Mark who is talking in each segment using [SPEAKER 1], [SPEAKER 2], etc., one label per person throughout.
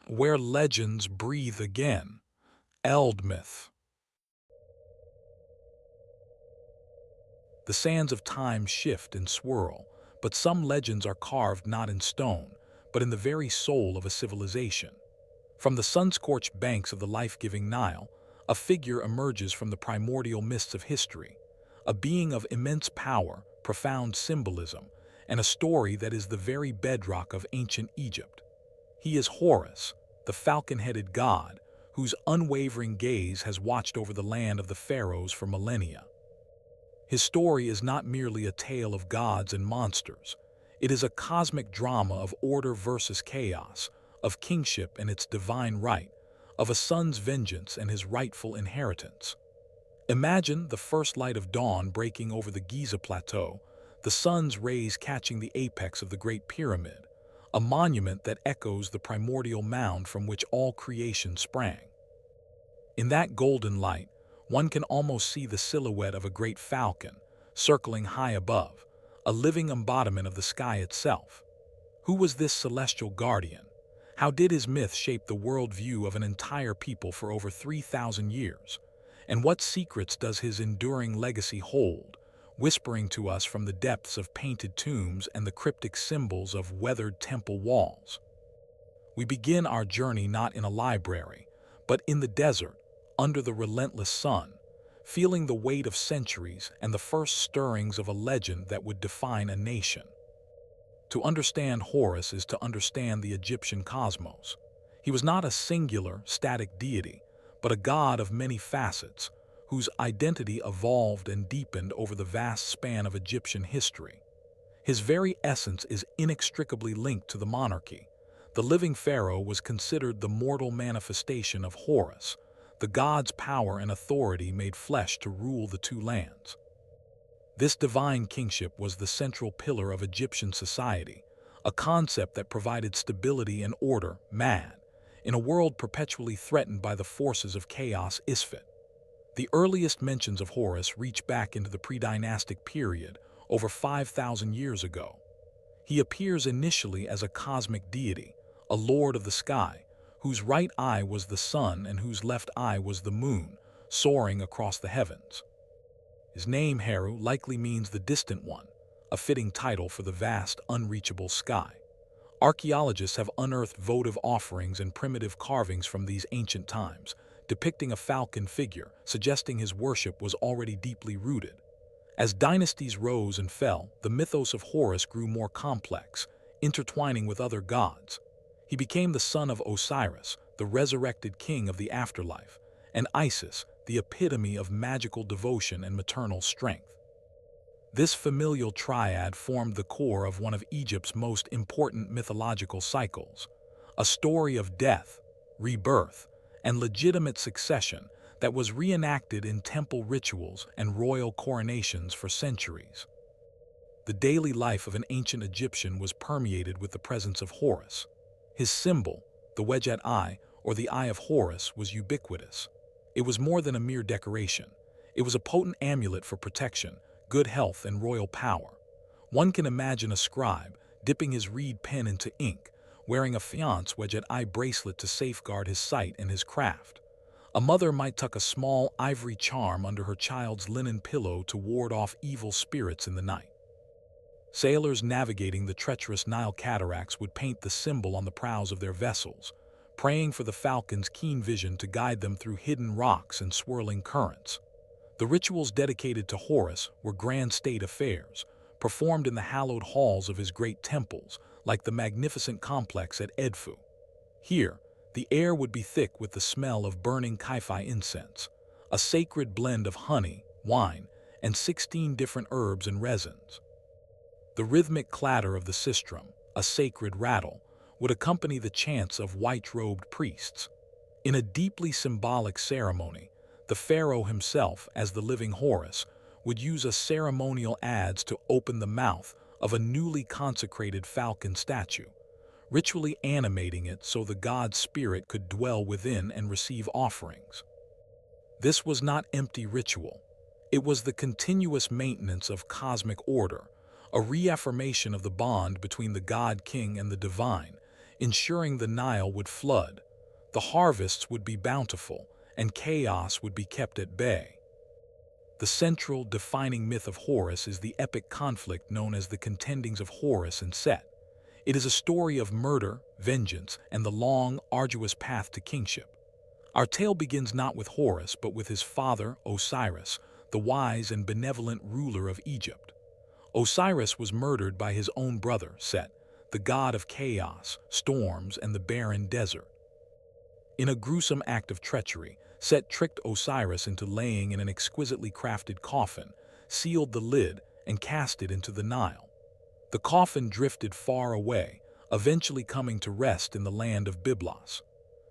[SPEAKER 1] Where legends breathe again. EldMyth. The sands of time shift and swirl, but some legends are carved not in stone, but in the very soul of a civilization. From the sun-scorched banks of the life-giving Nile, a figure emerges from the primordial mists of history, a being of immense power, profound symbolism, and a story that is the very bedrock of ancient Egypt. He is Horus, the falcon-headed god, whose unwavering gaze has watched over the land of the pharaohs for millennia. His story is not merely a tale of gods and monsters. It is a cosmic drama of order versus chaos, of kingship and its divine right, of a son's vengeance and his rightful inheritance. Imagine the first light of dawn breaking over the Giza plateau, the sun's rays catching the apex of the Great Pyramid, a monument that echoes the primordial mound from which all creation sprang. In that golden light, one can almost see the silhouette of a great falcon, circling high above, a living embodiment of the sky itself. Who was this celestial guardian? How did his myth shape the worldview of an entire people for over 3,000 years? And what secrets does his enduring legacy hold, whispering to us from the depths of painted tombs and the cryptic symbols of weathered temple walls? We begin our journey not in a library, but in the desert, under the relentless sun, feeling the weight of centuries and the first stirrings of a legend that would define a nation. To understand Horus is to understand the Egyptian cosmos. He was not a singular, static deity, but a god of many facets, whose identity evolved and deepened over the vast span of Egyptian history. His very essence is inextricably linked to the monarchy. The living pharaoh was considered the mortal manifestation of Horus, the god's power and authority made flesh to rule the two lands. This divine kingship was the central pillar of Egyptian society, a concept that provided stability and order, in a world perpetually threatened by the forces of chaos. The earliest mentions of Horus reach back into the pre-dynastic period, over 5,000 years ago. He appears initially as a cosmic deity, a lord of the sky, whose right eye was the sun and whose left eye was the moon, soaring across the heavens. His name, Heru, likely means the distant one, a fitting title for the vast, unreachable sky. Archaeologists have unearthed votive offerings and primitive carvings from these ancient times, depicting a falcon figure, suggesting his worship was already deeply rooted. As dynasties rose and fell, the mythos of Horus grew more complex, intertwining with other gods. He became the son of Osiris, the resurrected king of the afterlife, and Isis, the epitome of magical devotion and maternal strength. This familial triad formed the core of one of Egypt's most important mythological cycles, a story of death, rebirth, and legitimate succession that was reenacted in temple rituals and royal coronations for centuries. The daily life of an ancient Egyptian was permeated with the presence of Horus. His symbol, the wedged eye, or the Eye of Horus, was ubiquitous. It was more than a mere decoration. It was a potent amulet for protection, good health, and royal power. One can imagine a scribe, dipping his reed pen into ink, wearing a fiancé wedged eye bracelet to safeguard his sight and his craft. A mother might tuck a small ivory charm under her child's linen pillow to ward off evil spirits in the night. Sailors navigating the treacherous Nile cataracts would paint the symbol on the prows of their vessels, praying for the falcon's keen vision to guide them through hidden rocks and swirling currents. The rituals dedicated to Horus were grand state affairs, performed in the hallowed halls of his great temples, like the magnificent complex at Edfu. Here, the air would be thick with the smell of burning Kai incense, a sacred blend of honey, wine, and 16 different herbs and resins. The rhythmic clatter of the sistrum, a sacred rattle, would accompany the chants of white-robed priests. In a deeply symbolic ceremony, the pharaoh himself, as the living Horus, would use a ceremonial adze to open the mouth of a newly consecrated falcon statue, ritually animating it so the god's spirit could dwell within and receive offerings. This was not empty ritual. It was the continuous maintenance of cosmic order, a reaffirmation of the bond between the god-king and the divine, ensuring the Nile would flood, the harvests would be bountiful, and chaos would be kept at bay. The central, defining myth of Horus is the epic conflict known as the contendings of Horus and Set. It is a story of murder, vengeance, and the long, arduous path to kingship. Our tale begins not with Horus, but with his father, Osiris, the wise and benevolent ruler of Egypt. Osiris was murdered by his own brother, Set, the god of chaos, storms, and the barren desert. In a gruesome act of treachery, Set tricked Osiris into laying in an exquisitely crafted coffin, sealed the lid, and cast it into the Nile. The coffin drifted far away, eventually coming to rest in the land of Byblos.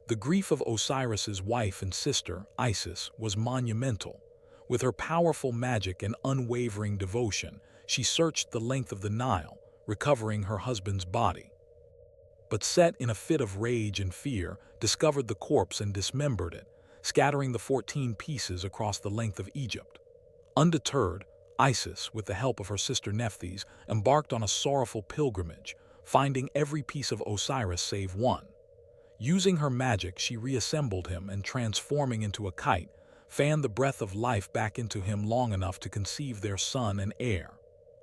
[SPEAKER 1] The grief of Osiris's wife and sister, Isis, was monumental. With her powerful magic and unwavering devotion, she searched the length of the Nile, recovering her husband's body. But Set, in a fit of rage and fear, discovered the corpse and dismembered it, scattering the 14 pieces across the length of Egypt. Undeterred, Isis, with the help of her sister Nephthys, embarked on a sorrowful pilgrimage, finding every piece of Osiris save one. Using her magic, she reassembled him and, transforming into a kite, fanned the breath of life back into him long enough to conceive their son and heir,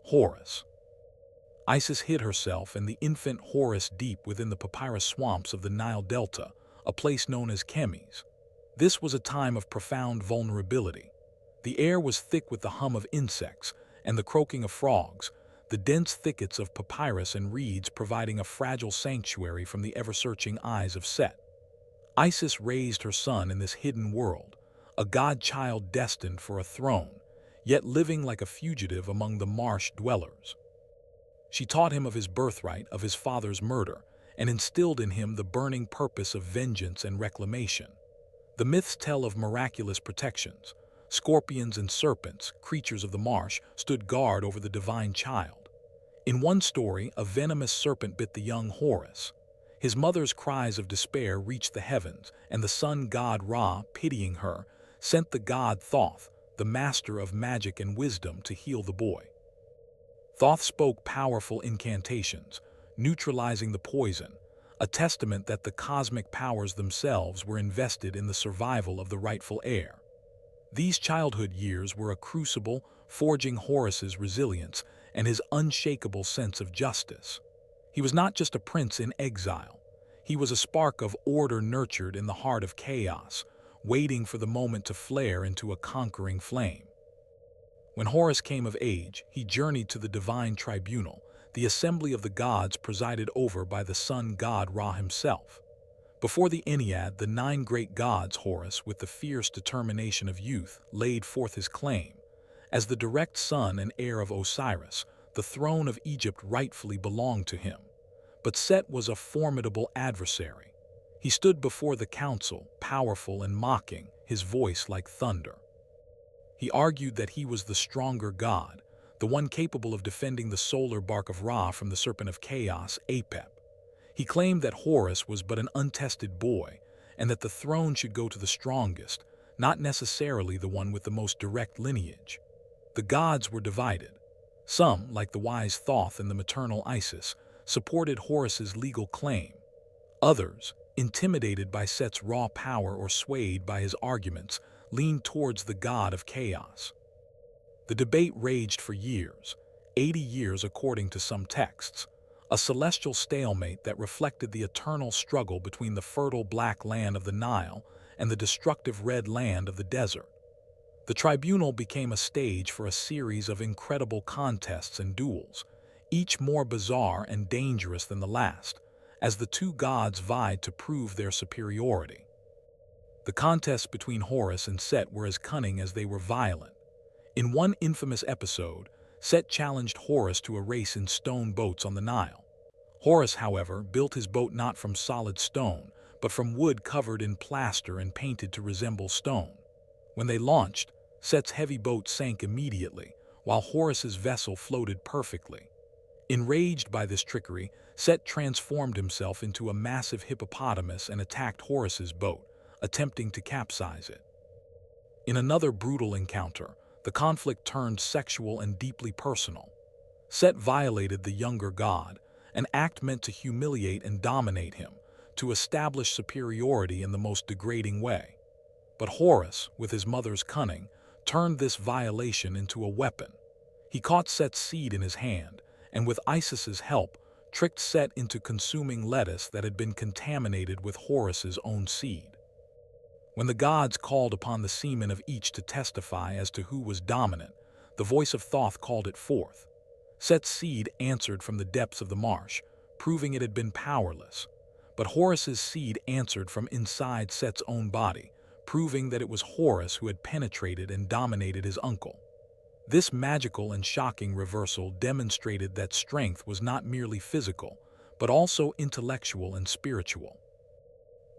[SPEAKER 1] Horus. Isis hid herself and the infant Horus deep within the papyrus swamps of the Nile Delta, a place known as Chemes. This was a time of profound vulnerability. The air was thick with the hum of insects and the croaking of frogs, the dense thickets of papyrus and reeds providing a fragile sanctuary from the ever-searching eyes of Set. Isis raised her son in this hidden world, a god-child destined for a throne, yet living like a fugitive among the marsh dwellers. She taught him of his birthright, of his father's murder, and instilled in him the burning purpose of vengeance and reclamation. The myths tell of miraculous protections. Scorpions and serpents, creatures of the marsh, stood guard over the divine child. In one story, a venomous serpent bit the young Horus. His mother's cries of despair reached the heavens, and the sun god Ra, pitying her, sent the god Thoth, the master of magic and wisdom, to heal the boy. Thoth spoke powerful incantations, neutralizing the poison, a testament that the cosmic powers themselves were invested in the survival of the rightful heir. These childhood years were a crucible, forging Horus's resilience and his unshakable sense of justice. He was not just a prince in exile. He was a spark of order nurtured in the heart of chaos, waiting for the moment to flare into a conquering flame. When Horus came of age, he journeyed to the divine tribunal, the assembly of the gods presided over by the sun god Ra himself. Before the Ennead, the 9 great gods, Horus, with the fierce determination of youth, laid forth his claim. As the direct son and heir of Osiris, the throne of Egypt rightfully belonged to him. But Set was a formidable adversary. He stood before the council, powerful and mocking, his voice like thunder. He argued that he was the stronger god, the one capable of defending the solar bark of Ra from the serpent of chaos, Apep. He claimed that Horus was but an untested boy, and that the throne should go to the strongest, not necessarily the one with the most direct lineage. The gods were divided. Some, like the wise Thoth and the maternal Isis, supported Horus's legal claim. Others, intimidated by Set's raw power or swayed by his arguments, leaned towards the god of chaos. The debate raged for years, 80 years according to some texts, a celestial stalemate that reflected the eternal struggle between the fertile black land of the Nile and the destructive red land of the desert. The tribunal became a stage for a series of incredible contests and duels, each more bizarre and dangerous than the last, as the two gods vied to prove their superiority. The contests between Horus and Set were as cunning as they were violent. In one infamous episode, Set challenged Horus to a race in stone boats on the Nile. Horus, however, built his boat not from solid stone, but from wood covered in plaster and painted to resemble stone. When they launched, Set's heavy boat sank immediately, while Horus's vessel floated perfectly. Enraged by this trickery, Set transformed himself into a massive hippopotamus and attacked Horus's boat, attempting to capsize it. In another brutal encounter, the conflict turned sexual and deeply personal. Set violated the younger god, an act meant to humiliate and dominate him, to establish superiority in the most degrading way. But Horus, with his mother's cunning, turned this violation into a weapon. He caught Set's seed in his hand, and with Isis's help, tricked Set into consuming lettuce that had been contaminated with Horus's own seed. When the gods called upon the semen of each to testify as to who was dominant, the voice of Thoth called it forth. Set's seed answered from the depths of the marsh, proving it had been powerless. But Horus's seed answered from inside Set's own body, proving that it was Horus who had penetrated and dominated his uncle. This magical and shocking reversal demonstrated that strength was not merely physical, but also intellectual and spiritual.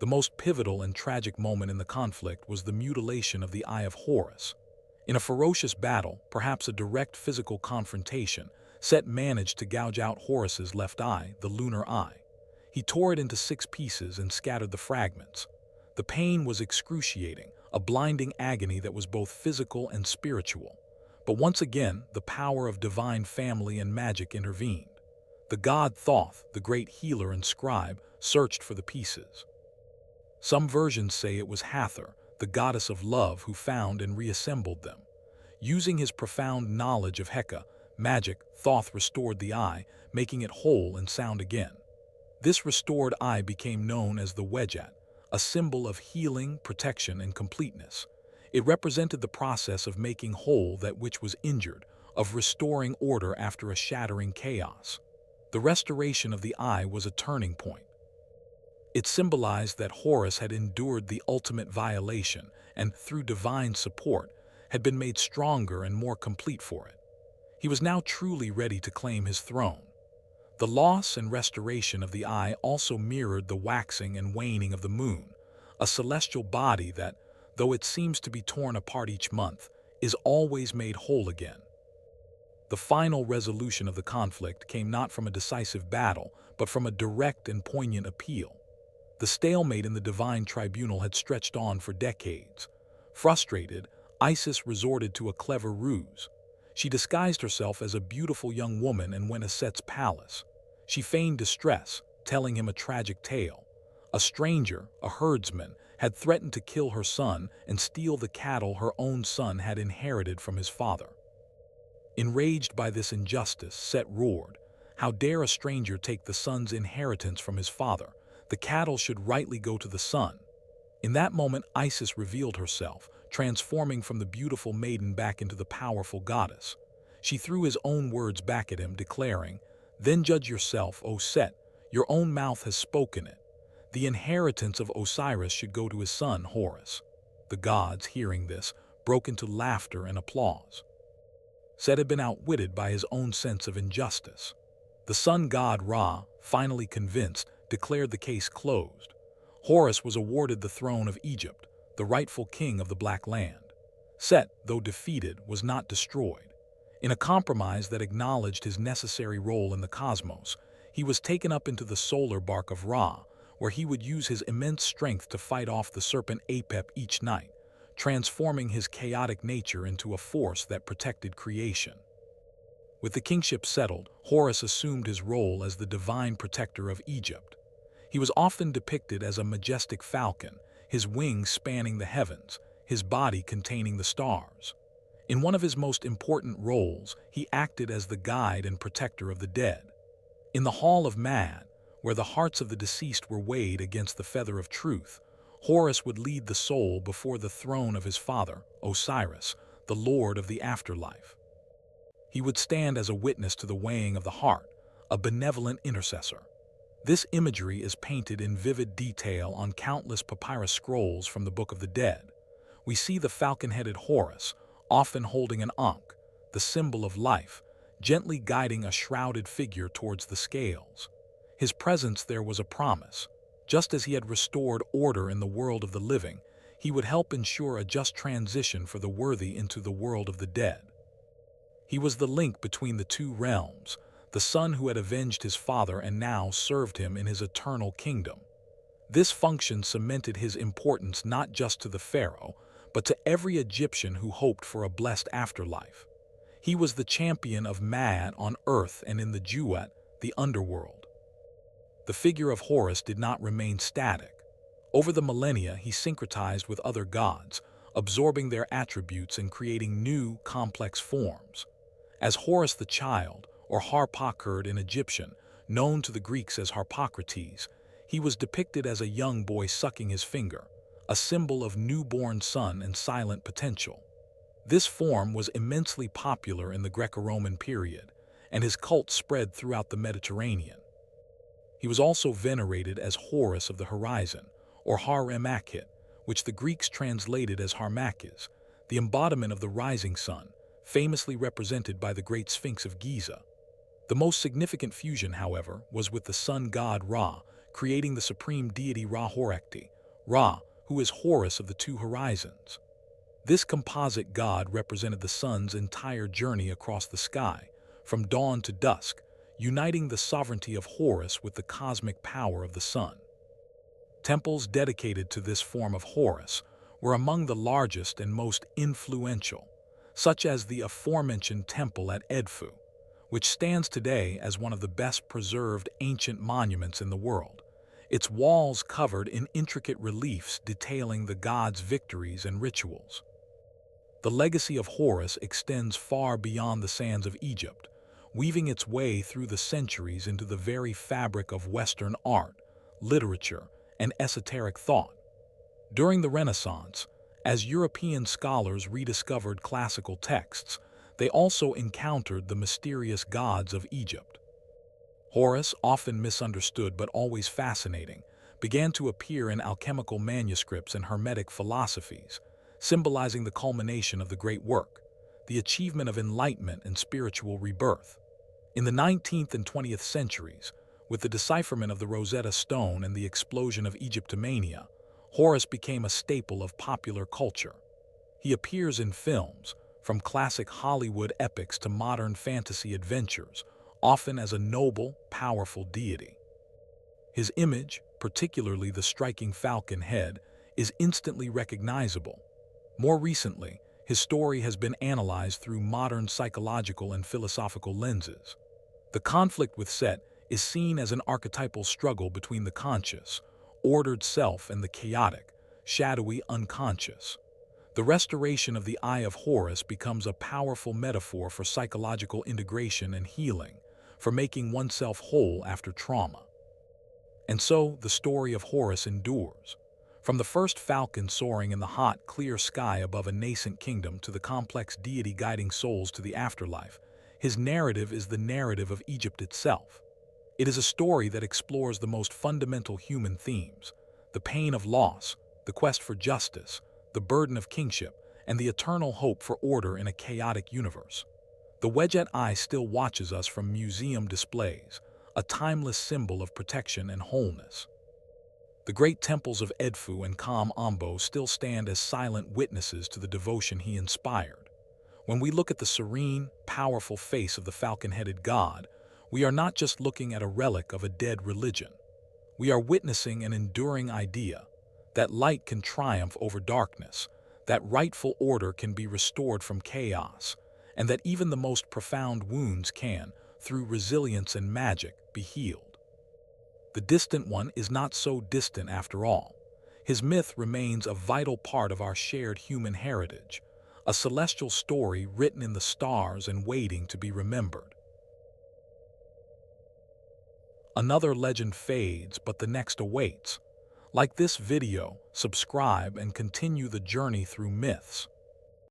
[SPEAKER 1] The most pivotal and tragic moment in the conflict was the mutilation of the eye of Horus. In a ferocious battle, perhaps a direct physical confrontation, Set managed to gouge out Horus's left eye, the lunar eye. He tore it into 6 pieces and scattered the fragments. The pain was excruciating, a blinding agony that was both physical and spiritual. But once again, the power of divine family and magic intervened. The god Thoth, the great healer and scribe, searched for the pieces. Some versions say it was Hathor, the goddess of love, who found and reassembled them. Using his profound knowledge of Heka, magic, Thoth restored the eye, making it whole and sound again. This restored eye became known as the Wedjat, a symbol of healing, protection, and completeness. It represented the process of making whole that which was injured, of restoring order after a shattering chaos. The restoration of the eye was a turning point. It symbolized that Horus had endured the ultimate violation and, through divine support, had been made stronger and more complete for it. He was now truly ready to claim his throne. The loss and restoration of the eye also mirrored the waxing and waning of the moon, a celestial body that, though it seems to be torn apart each month, is always made whole again. The final resolution of the conflict came not from a decisive battle, but from a direct and poignant appeal. The stalemate in the divine tribunal had stretched on for decades. Frustrated, Isis resorted to a clever ruse. She disguised herself as a beautiful young woman and went to Set's palace. She feigned distress, telling him a tragic tale. A stranger, a herdsman, had threatened to kill her son and steal the cattle her own son had inherited from his father. Enraged by this injustice, Set roared, "How dare a stranger take the son's inheritance from his father? The cattle should rightly go to the son." In that moment, Isis revealed herself, transforming from the beautiful maiden back into the powerful goddess. She threw his own words back at him, declaring, "Then judge yourself, O Set, your own mouth has spoken it. The inheritance of Osiris should go to his son, Horus." The gods, hearing this, broke into laughter and applause. Set had been outwitted by his own sense of injustice. The sun god Ra, finally convinced, declared the case closed. Horus was awarded the throne of Egypt, the rightful king of the Black Land. Set, though defeated, was not destroyed. In a compromise that acknowledged his necessary role in the cosmos, he was taken up into the solar bark of Ra, where he would use his immense strength to fight off the serpent Apep each night, transforming his chaotic nature into a force that protected creation. With the kingship settled, Horus assumed his role as the divine protector of Egypt. He was often depicted as a majestic falcon, his wings spanning the heavens, his body containing the stars. In one of his most important roles, he acted as the guide and protector of the dead. In the Hall of Mad, where the hearts of the deceased were weighed against the feather of truth, Horus would lead the soul before the throne of his father, Osiris, the lord of the afterlife. He would stand as a witness to the weighing of the heart, a benevolent intercessor. This imagery is painted in vivid detail on countless papyrus scrolls from the Book of the Dead. We see the falcon-headed Horus, often holding an ankh, the symbol of life, gently guiding a shrouded figure towards the scales. His presence there was a promise. Just as he had restored order in the world of the living, he would help ensure a just transition for the worthy into the world of the dead. He was the link between the two realms, the son who had avenged his father and now served him in his eternal kingdom. This function cemented his importance not just to the pharaoh, but to every Egyptian who hoped for a blessed afterlife. He was the champion of Mad on earth and in the Jewet, the underworld. The figure of Horus did not remain static. Over the millennia, he syncretized with other gods, absorbing their attributes and creating new, complex forms. As Horus the Child, or Harpocard in Egyptian, known to the Greeks as Harpocrates, he was depicted as a young boy sucking his finger, a symbol of newborn sun and silent potential. This form was immensely popular in the Greco-Roman period, and his cult spread throughout the Mediterranean. He was also venerated as Horus of the Horizon, or Har-Emakit, which the Greeks translated as Harmachis, the embodiment of the rising sun, famously represented by the Great Sphinx of Giza. The most significant fusion, however, was with the sun god Ra, creating the supreme deity Ra-Horekti, Ra, who is Horus of the two horizons. This composite god represented the sun's entire journey across the sky, from dawn to dusk, uniting the sovereignty of Horus with the cosmic power of the sun. Temples dedicated to this form of Horus were among the largest and most influential, such as the aforementioned temple at Edfu, which stands today as one of the best preserved ancient monuments in the world, its walls covered in intricate reliefs detailing the god's victories and rituals. The legacy of Horus extends far beyond the sands of Egypt, weaving its way through the centuries into the very fabric of Western art, literature, and esoteric thought. During the Renaissance, as European scholars rediscovered classical texts, they also encountered the mysterious gods of Egypt. Horus, often misunderstood but always fascinating, began to appear in alchemical manuscripts and Hermetic philosophies, symbolizing the culmination of the great work, the achievement of enlightenment and spiritual rebirth. In the 19th and 20th centuries, with the decipherment of the Rosetta Stone and the explosion of Egyptomania, Horus became a staple of popular culture. He appears in films, from classic Hollywood epics to modern fantasy adventures, often as a noble, powerful deity. His image, particularly the striking falcon head, is instantly recognizable. More recently, his story has been analyzed through modern psychological and philosophical lenses. The conflict with Set is seen as an archetypal struggle between the conscious, ordered self and the chaotic, shadowy unconscious. The restoration of the Eye of Horus becomes a powerful metaphor for psychological integration and healing, for making oneself whole after trauma. And so, the story of Horus endures. From the first falcon soaring in the hot, clear sky above a nascent kingdom to the complex deity guiding souls to the afterlife, his narrative is the narrative of Egypt itself. It is a story that explores the most fundamental human themes: the pain of loss, the quest for justice, the burden of kingship, and the eternal hope for order in a chaotic universe. The Wedget Eye still watches us from museum displays, a timeless symbol of protection and wholeness. The great temples of Edfu and Kam Ombo still stand as silent witnesses to the devotion he inspired. When we look at the serene, powerful face of the falcon-headed god, we are not just looking at a relic of a dead religion. We are witnessing an enduring idea that light can triumph over darkness, that rightful order can be restored from chaos, and that even the most profound wounds can, through resilience and magic, be healed. The distant one is not so distant after all. His myth remains a vital part of our shared human heritage, a celestial story written in the stars and waiting to be remembered. Another legend fades, but the next awaits. Like this video, subscribe and continue the journey through myths.